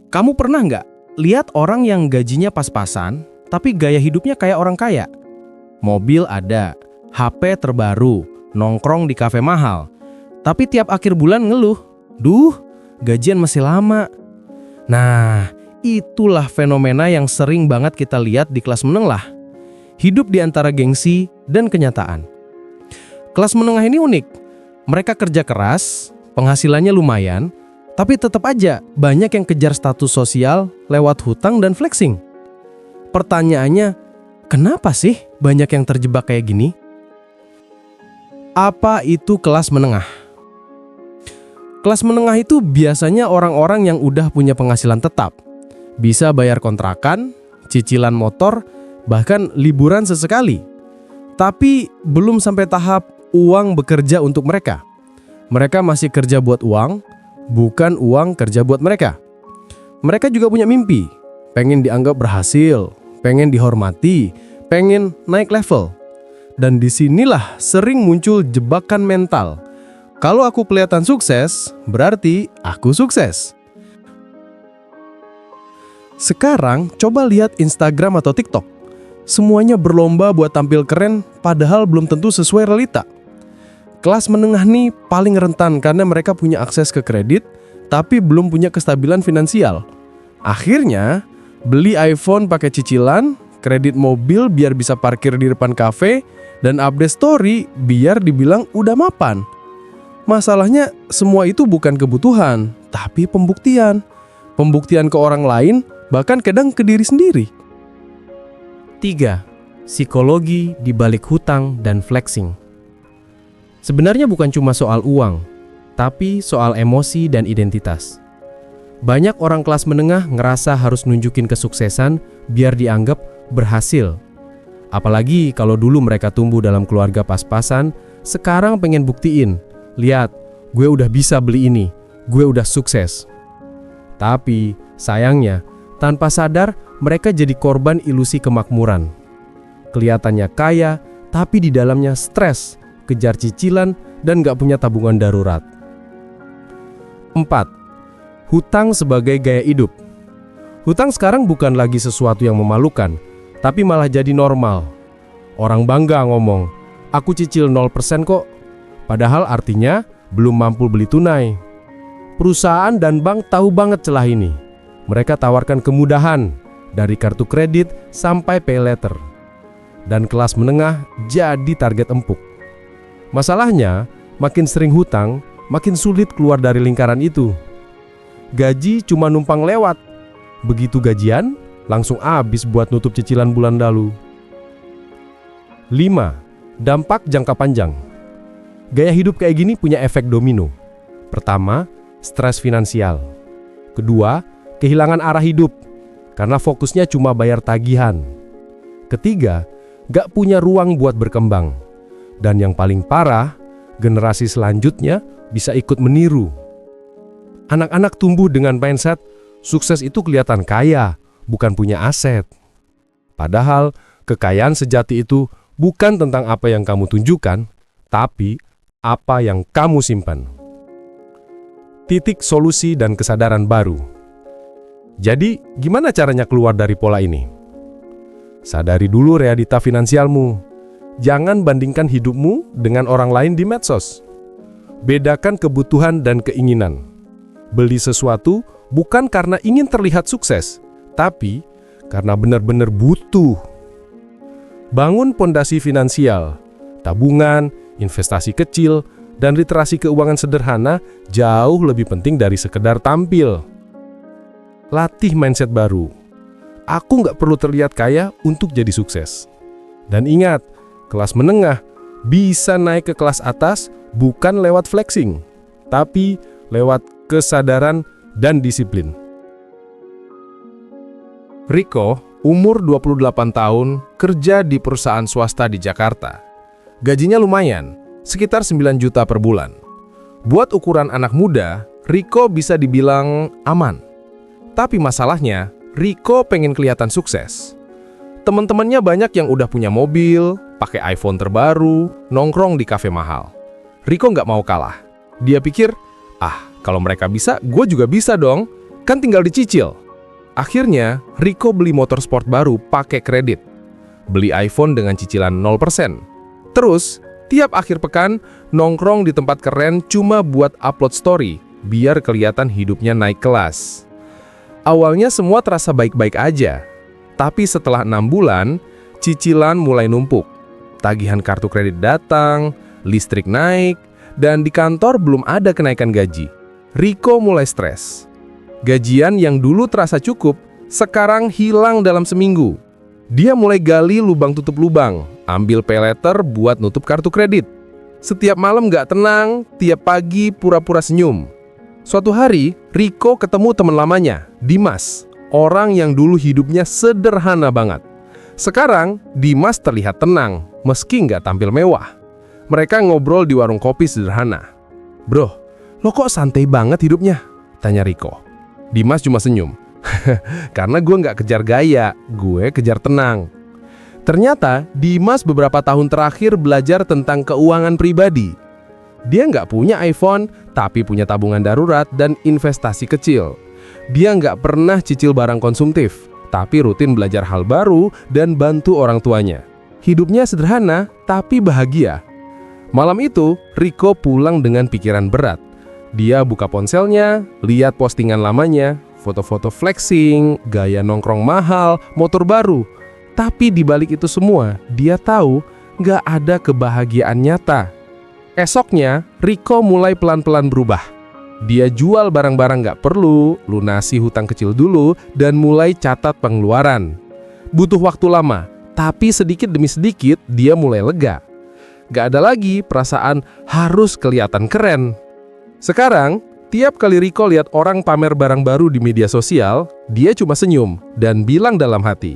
Kamu pernah nggak lihat orang yang gajinya pas-pasan, tapi gaya hidupnya kayak orang kaya? Mobil ada, HP terbaru, nongkrong di kafe mahal. Tapi tiap akhir bulan ngeluh, "Duh, gajian masih lama." Nah, itulah fenomena yang sering banget kita lihat di kelas menengah. Hidup di antara gengsi dan kenyataan. Kelas menengah ini unik. Mereka kerja keras, penghasilannya lumayan, tapi tetap aja banyak yang kejar status sosial lewat hutang dan flexing. Pertanyaannya, kenapa sih banyak yang terjebak kayak gini? Apa itu kelas menengah? Kelas menengah itu biasanya orang-orang yang udah punya penghasilan tetap. Bisa bayar kontrakan, cicilan motor, bahkan liburan sesekali. Tapi belum sampai tahap uang bekerja untuk mereka. Mereka masih kerja buat uang, bukan uang kerja buat mereka. Mereka juga punya mimpi, pengen dianggap berhasil, pengen dihormati, pengen naik level. Dan disinilah sering muncul jebakan mental. Kalau aku kelihatan sukses, berarti aku sukses. Sekarang coba lihat Instagram atau TikTok. Semuanya berlomba buat tampil keren, padahal belum tentu sesuai realita. Kelas menengah nih paling rentan karena mereka punya akses ke kredit, tapi belum punya kestabilan finansial. Akhirnya, beli iPhone pakai cicilan, kredit mobil biar bisa parkir di depan kafe, dan update story biar dibilang udah mapan. Masalahnya, semua itu bukan kebutuhan, tapi pembuktian. Pembuktian ke orang lain, bahkan kadang ke diri sendiri. 3. Psikologi di balik hutang dan flexing. Sebenarnya bukan cuma soal uang, tapi soal emosi dan identitas. Banyak orang kelas menengah ngerasa harus nunjukin kesuksesan biar dianggap berhasil. Apalagi kalau dulu mereka tumbuh dalam keluarga pas-pasan, sekarang pengen buktiin, lihat, gue udah bisa beli ini, gue udah sukses. Tapi sayangnya, tanpa sadar mereka jadi korban ilusi kemakmuran. Kelihatannya kaya, tapi di dalamnya stres, kejar cicilan, dan gak punya tabungan darurat. 4. Hutang sebagai gaya hidup. Hutang sekarang bukan lagi sesuatu yang memalukan, tapi malah jadi normal. Orang bangga ngomong, "Aku cicil 0% kok." Padahal artinya belum mampu beli tunai. Perusahaan dan bank tahu banget celah ini. Mereka tawarkan kemudahan, dari kartu kredit sampai pay letter. Dan kelas menengah jadi target empuk. Masalahnya, makin sering hutang, makin sulit keluar dari lingkaran itu. Gaji cuma numpang lewat. Begitu gajian, langsung habis buat nutup cicilan bulan lalu. 5. Dampak jangka panjang. Gaya hidup kayak gini punya efek domino. Pertama, stres finansial. Kedua, kehilangan arah hidup, karena fokusnya cuma bayar tagihan. Ketiga, gak punya ruang buat berkembang. Dan yang paling parah, generasi selanjutnya bisa ikut meniru. Anak-anak tumbuh dengan mindset, sukses itu kelihatan kaya, bukan punya aset. Padahal, kekayaan sejati itu bukan tentang apa yang kamu tunjukkan, tapi apa yang kamu simpan. Titik solusi dan kesadaran baru. Jadi, gimana caranya keluar dari pola ini? Sadari dulu realita finansialmu. Jangan bandingkan hidupmu dengan orang lain di medsos. Bedakan kebutuhan dan keinginan. Beli sesuatu bukan karena ingin terlihat sukses, tapi karena benar-benar butuh. Bangun pondasi finansial, tabungan, investasi kecil, dan literasi keuangan sederhana jauh lebih penting dari sekedar tampil. Latih mindset baru. Aku nggak perlu terlihat kaya untuk jadi sukses. Dan ingat, kelas menengah bisa naik ke kelas atas bukan lewat flexing, tapi lewat kesadaran dan disiplin. Rico, umur 28 tahun, kerja di perusahaan swasta di Jakarta. Gajinya lumayan, sekitar 9 juta per bulan. Buat ukuran anak muda, Rico bisa dibilang aman. Tapi masalahnya, Rico pengen kelihatan sukses. Teman-temannya banyak yang udah punya mobil, pakai iPhone terbaru, nongkrong di kafe mahal. Rico nggak mau kalah. Dia pikir, kalau mereka bisa, gue juga bisa dong. Kan tinggal dicicil. Akhirnya, Riko beli motor sport baru pakai kredit. Beli iPhone dengan cicilan 0%. Terus, tiap akhir pekan, nongkrong di tempat keren cuma buat upload story, biar kelihatan hidupnya naik kelas. Awalnya semua terasa baik-baik aja. Tapi setelah 6 bulan, cicilan mulai numpuk. Tagihan kartu kredit datang, listrik naik, dan di kantor belum ada kenaikan gaji. Riko mulai stres. Gajian yang dulu terasa cukup, sekarang hilang dalam seminggu. Dia mulai gali lubang tutup lubang, ambil pay letter buat nutup kartu kredit. Setiap malam nggak tenang, tiap pagi pura-pura senyum. Suatu hari, Riko ketemu teman lamanya, Dimas. Orang yang dulu hidupnya sederhana banget. Sekarang, Dimas terlihat tenang, meski nggak tampil mewah. Mereka ngobrol di warung kopi sederhana. "Bro, lo kok santai banget hidupnya?" tanya Riko. Dimas cuma senyum. "Karena gue nggak kejar gaya, gue kejar tenang." Ternyata, Dimas beberapa tahun terakhir belajar tentang keuangan pribadi. Dia nggak punya iPhone, tapi punya tabungan darurat dan investasi kecil. Dia nggak pernah cicil barang konsumtif, tapi rutin belajar hal baru dan bantu orang tuanya. Hidupnya sederhana, tapi bahagia. Malam itu, Riko pulang dengan pikiran berat. Dia buka ponselnya, lihat postingan lamanya, foto-foto flexing, gaya nongkrong mahal, motor baru. Tapi di balik itu semua, dia tahu nggak ada kebahagiaan nyata. Esoknya, Riko mulai pelan-pelan berubah. Dia jual barang-barang nggak perlu, lunasi hutang kecil dulu, dan mulai catat pengeluaran. Butuh waktu lama, tapi sedikit demi sedikit dia mulai lega. Gak ada lagi perasaan harus kelihatan keren. Sekarang, tiap kali Riko lihat orang pamer barang baru di media sosial, dia cuma senyum dan bilang dalam hati,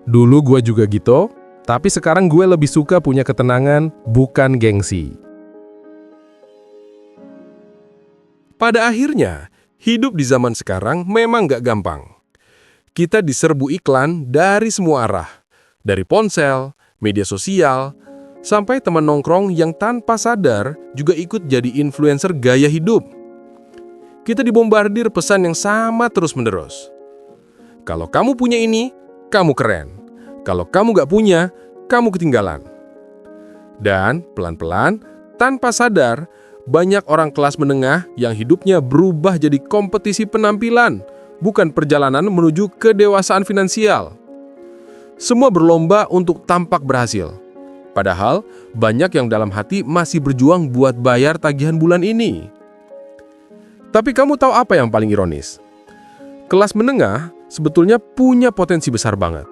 "Dulu gue juga gitu, tapi sekarang gue lebih suka punya ketenangan, bukan gengsi." Pada akhirnya, hidup di zaman sekarang memang gak gampang. Kita diserbu iklan dari semua arah. Dari ponsel, media sosial, sampai teman nongkrong yang tanpa sadar juga ikut jadi influencer gaya hidup. Kita dibombardir pesan yang sama terus-menerus. Kalau kamu punya ini, kamu keren. Kalau kamu gak punya, kamu ketinggalan. Dan pelan-pelan, tanpa sadar, banyak orang kelas menengah yang hidupnya berubah jadi kompetisi penampilan, bukan perjalanan menuju kedewasaan finansial. Semua berlomba untuk tampak berhasil. Padahal, banyak yang dalam hati masih berjuang buat bayar tagihan bulan ini. Tapi kamu tahu apa yang paling ironis? Kelas menengah sebetulnya punya potensi besar banget.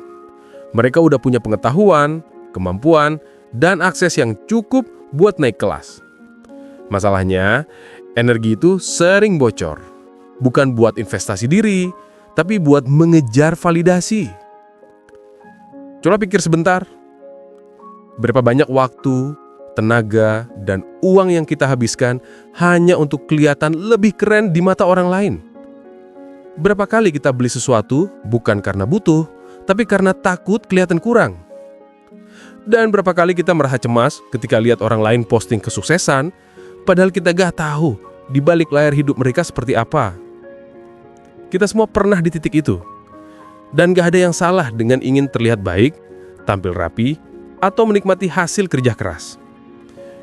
Mereka udah punya pengetahuan, kemampuan, dan akses yang cukup buat naik kelas. Masalahnya, energi itu sering bocor. Bukan buat investasi diri, tapi buat mengejar validasi. Coba pikir sebentar. Berapa banyak waktu, tenaga, dan uang yang kita habiskan hanya untuk kelihatan lebih keren di mata orang lain? Berapa kali kita beli sesuatu bukan karena butuh, tapi karena takut kelihatan kurang? Dan berapa kali kita merasa cemas ketika lihat orang lain posting kesuksesan, padahal kita gak tahu di balik layar hidup mereka seperti apa. Kita semua pernah di titik itu. Dan gak ada yang salah dengan ingin terlihat baik, tampil rapi, atau menikmati hasil kerja keras.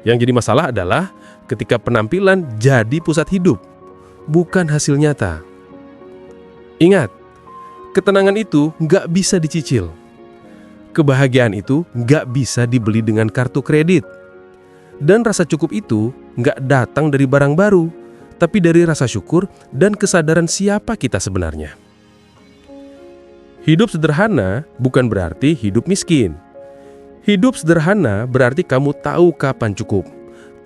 Yang jadi masalah adalah ketika penampilan jadi pusat hidup, bukan hasil nyata. Ingat, ketenangan itu gak bisa dicicil. Kebahagiaan itu gak bisa dibeli dengan kartu kredit. Dan rasa cukup itu nggak datang dari barang baru, tapi dari rasa syukur dan kesadaran siapa kita sebenarnya. Hidup sederhana bukan berarti hidup miskin. Hidup sederhana berarti kamu tahu kapan cukup,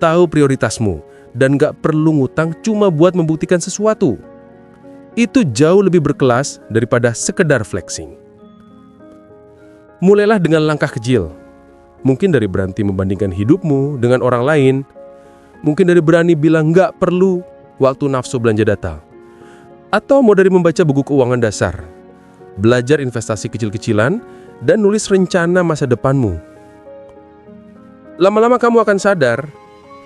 tahu prioritasmu, dan nggak perlu ngutang cuma buat membuktikan sesuatu. Itu jauh lebih berkelas daripada sekedar flexing. Mulailah dengan langkah kecil. Mungkin dari berhenti membandingkan hidupmu dengan orang lain. Mungkin dari berani bilang nggak perlu waktu nafsu belanja datang. Atau mau dari membaca buku keuangan dasar, belajar investasi kecil-kecilan, dan nulis rencana masa depanmu. Lama-lama kamu akan sadar,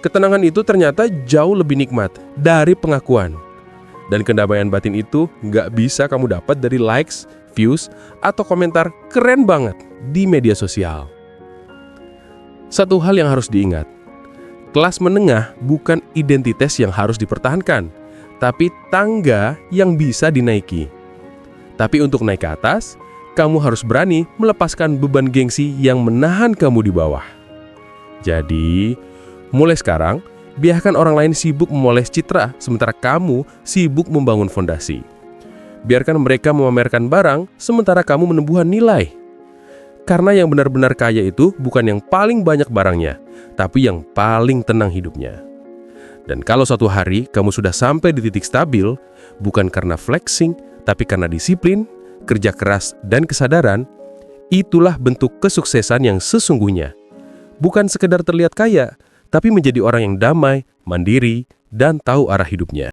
ketenangan itu ternyata jauh lebih nikmat dari pengakuan. Dan kedamaian batin itu nggak bisa kamu dapat dari likes, views, atau komentar keren banget di media sosial. Satu hal yang harus diingat, kelas menengah bukan identitas yang harus dipertahankan, tapi tangga yang bisa dinaiki. Tapi untuk naik ke atas, kamu harus berani melepaskan beban gengsi yang menahan kamu di bawah. Jadi, mulai sekarang, biarkan orang lain sibuk memoles citra, sementara kamu sibuk membangun fondasi. Biarkan mereka memamerkan barang, sementara kamu menumbuhkan nilai. Karena yang benar-benar kaya itu bukan yang paling banyak barangnya, tapi yang paling tenang hidupnya. Dan kalau suatu hari kamu sudah sampai di titik stabil, bukan karena flexing, tapi karena disiplin, kerja keras, dan kesadaran, itulah bentuk kesuksesan yang sesungguhnya. Bukan sekedar terlihat kaya, tapi menjadi orang yang damai, mandiri, dan tahu arah hidupnya.